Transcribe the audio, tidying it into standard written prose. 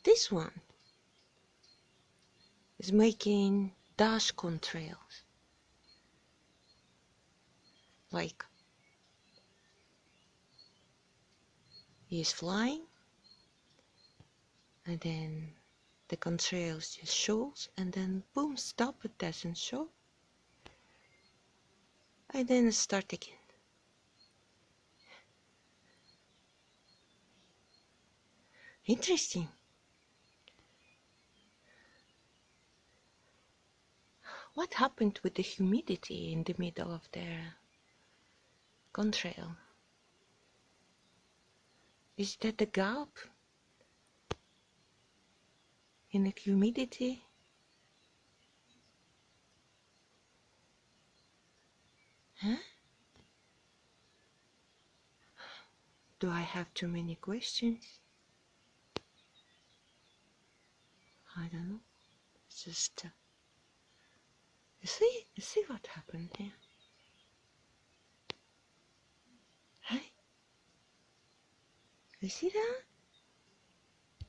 This one is making dash contrails. Like he is flying, and then the contrails just shows, and then boom, stop, it doesn't show, and then start again. Interesting. What happened with the humidity in the middle of the contrail? Is that the gap in the humidity? Huh? Do I have too many questions? I don't know. It's just you see what happened here. Hey, you see that?